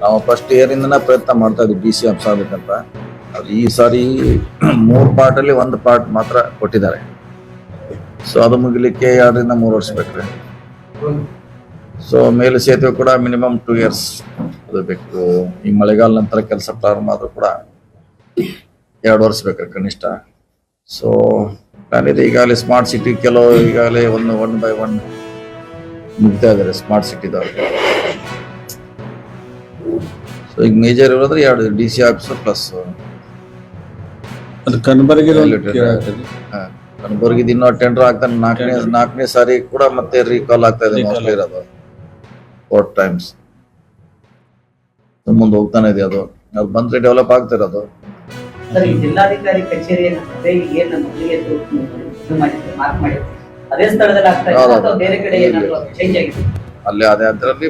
ನಾವು ಫಸ್ಟ್ ಇಯರಿಂದನ ಪ್ರಯತ್ನ ಮಾಡ್ತಾ ಇದ್ವಿ ಡಿ ಸಿ ಆಫೀಸ್ ಆಗ್ಬೇಕಂತ. ಅದು ಈ ಸಾರಿ 3 ಪಾರ್ಟಲ್ಲಿ 1 ಪಾರ್ಟ್ ಮಾತ್ರ ಕೊಟ್ಟಿದ್ದಾರೆ. ಸೊ ಅದು ಮುಗಿಲಿಕ್ಕೆ 2ರಿಂದ 3 ವರ್ಷ ಬೇಕ್ರಿ. ಸೊ ಮೇಲು ಸೇತುವೆ ಕೂಡ ಮಿನಿಮಮ್ 2 ಇಯರ್ಸ್ ಅದು ಬೇಕು. ಈ ಮಳೆಗಾಲ ನಂತರ ಕೆಲಸ ಪ್ರಾರಂಭ ಆದ್ರೂ ಕೂಡ 2 ವರ್ಷ ಬೇಕ್ರಿ ಕನಿಷ್ಠ. ಸೊ ಪ್ಲಾನ್ ಇದೆ. ಈಗಾಗಲೇ ಸ್ಮಾರ್ಟ್ ಸಿಟಿ ಕೆಲವು ಈಗಾಗಲೇ 1 by 1 ಮುಗ್ತಾ ಇದ್ದಾರೆ ಸ್ಮಾರ್ಟ್ ಸಿಟಿದವ್ರಿಗೆ. ಸೊ ಈಗ ಮೇಜರ್ ಇರೋದ್ರೆ 2 ಡಿ ಸಿ ಆಫೀಸ್ ಪ್ಲಸ್ ಕನಬರ್ಗಿದ್ ಇನ್ನೂ ಟೆಂಡರ್ ಆಗ್ತಾನೆ. ನಾಲ್ಕನೇ ಸಾರಿ ಕೂಡ ಮತ್ತೆ ರೀಕಾಲ್ ಆಗ್ತಾ ಇದೆ ಮೋಸ್ಟ್ಲಿ ಇರೋದು 4 times. ಮುಂದೆ ಹೋಗ್ತಾನೆ ಇದೆ ಅದು ಬಂದ್ರೆ ಡೆವಲಪ್ ಆಗ್ತಿರೋದು. ಜಿಲ್ಲಾಧಿಕಾರಿ ಕಚೇರಿ ಅದೇ ಸ್ಥಳದಲ್ಲಿ ಅಲ್ಲಿ ಅದೇ ಅದರಲ್ಲಿ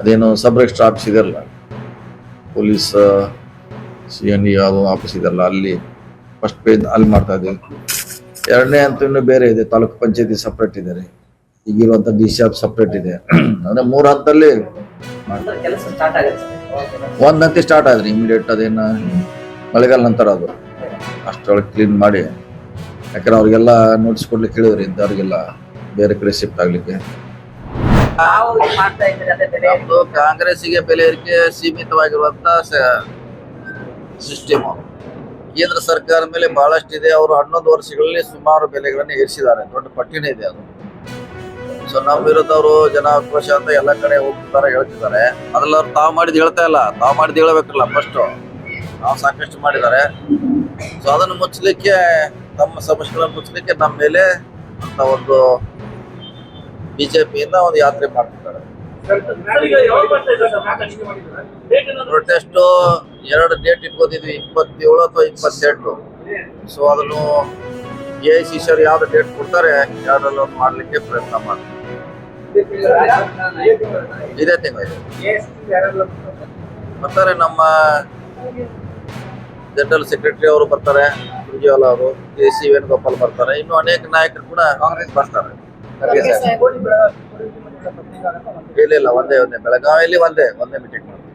ಅದೇನು ಸಬ್ ರಿಜಿಸ್ಟರ್ ಆಫೀಸ್ ಇದೆಯಲ್ಲ, ಪೊಲೀಸ್ CND ಯಾವುದು ಆಫೀಸ್ ಇದೆಯಲ್ಲ, ಅಲ್ಲಿ ಫಸ್ಟ್ ಪೇಜ್ ಅಲ್ಲಿ ಮಾಡ್ತಾ ಇದ್ದೀವಿ. 2ನೇ ಅಂತ ಇನ್ನೂ ಬೇರೆ ಇದೆ, ತಾಲೂಕು ಪಂಚಾಯತಿ ಸಪ್ರೇಟ್ ಇದೆ ರೀ. ಈಗಿರುವಂತ ಡಿ ಸಿ ಆಫೀಸ್ ಸಪ್ರೇಟ್ ಇದೆ. ಅಂದ್ರೆ 3 ಹಂತದಲ್ಲಿ ಒಂದ್ ಹಂತ ಸ್ಟಾರ್ಟ್ ಆದ್ರಿ ಇಮಿಡಿಯೇಟ್. ಅದೇನ ಮಳೆಗಾಲ ನಂತರ ಅದು ಅಷ್ಟೊಳಗೆ ಕ್ಲೀನ್ ಮಾಡಿ, ಯಾಕಂದ್ರೆ ಅವ್ರಿಗೆಲ್ಲ ನೋಟಿಸ್ ಕೊಡ್ಲಿಕ್ಕೆ ಹೇಳಿದ್ರಿ ಇಂಥವ್ರಿಗೆಲ್ಲ ಬೇರೆ ಕಡೆ ಶಿಫ್ಟ್ ಆಗ್ಲಿಕ್ಕೆ. ಕಾಂಗ್ರೆಸ್ಸಿಗೆ ಬೆಲೆ ಏರಿಕೆ ಸೀಮಿತವಾಗಿರುವಂತ ಸಿಸ್ಟಮ್. ಕೇಂದ್ರ ಸರ್ಕಾರ ಮೇಲೆ ಬಹಳಷ್ಟು ಇದೆ. ಅವರು 11 ವರ್ಷಗಳಲ್ಲಿ ಸುಮಾರು ಬೆಲೆಗಳನ್ನು ಏರಿಸಿದ್ದಾರೆ, ದೊಡ್ಡ ಪಟ್ಟಿನೇ ಇದೆ ಅದು. ಸೊ ನಮ್ಮ ವಿರುದ್ಧವರು ಜನಾಕ್ರೋಶ ಅಂತ ಎಲ್ಲ ಕಡೆ ಹೋಗ್ತಿದ್ದಾರೆ, ಹೇಳ್ತಿದ್ದಾರೆ. ಅದ್ರಲ್ಲಿ ಅವ್ರು ತಾವು ಮಾಡಿದ್ ಹೇಳ್ತಾ ಇಲ್ಲ, ತಾವು ಮಾಡಿದ್ ಹೇಳ್ಬೇಕಲ್ಲ. ಫಸ್ಟ್ ನಾವು ಸಾಕಷ್ಟು ಮಾಡಿದ್ದಾರೆ. ಸೊ ಅದನ್ನು ಮುಚ್ಚಲಿಕ್ಕೆ, ನಮ್ಮ ಸಮಸ್ಯೆಗಳನ್ನು ಮುಚ್ಚಲಿಕ್ಕೆ ನಮ್ಮ ಮೇಲೆ ಅಂತ ಒಂದು ಬಿಜೆಪಿಯಿಂದ ಒಂದು ಯಾತ್ರೆ ಮಾಡ್ತಿದ್ದಾರೆ. ಪ್ರೊಟೆಸ್ಟ್ 2 ಡೇಟ್ ಇಟ್ಕೋತಿದ್ವಿ, 27 ಅಥವಾ 28. ಸೊ ಅದನ್ನು AICC ಯಾವ್ದು ಡೇಟ್ ಕೊಡ್ತಾರೆ 2ರಲ್ಲಿ ಒಂದು ಮಾಡ್ಲಿಕ್ಕೆ ಪ್ರಯತ್ನ ಮಾಡ್ತೀವಿ. ಇದೇ ತಿಂಗಳು ಬರ್ತಾರೆ. ನಮ್ಮ ಜನರಲ್ ಸೆಕ್ರೆಟರಿ ಅವರು ಬರ್ತಾರೆ, ಸುರ್ಜೇವಾಲ ಅವರು, KC ವೇಣುಗೋಪಾಲ್ ಬರ್ತಾರೆ. ಇನ್ನು ಅನೇಕ ನಾಯಕರು ಕೂಡ ಕಾಂಗ್ರೆಸ್ ಬರ್ತಾರೆ. ಇಲ್ಲ ಒಂದೇ ಬೆಳಗಾವಿಯಲ್ಲಿ ಒಂದೇ ಮೀಟಿಂಗ್ ಮಾಡ್ತೀವಿ.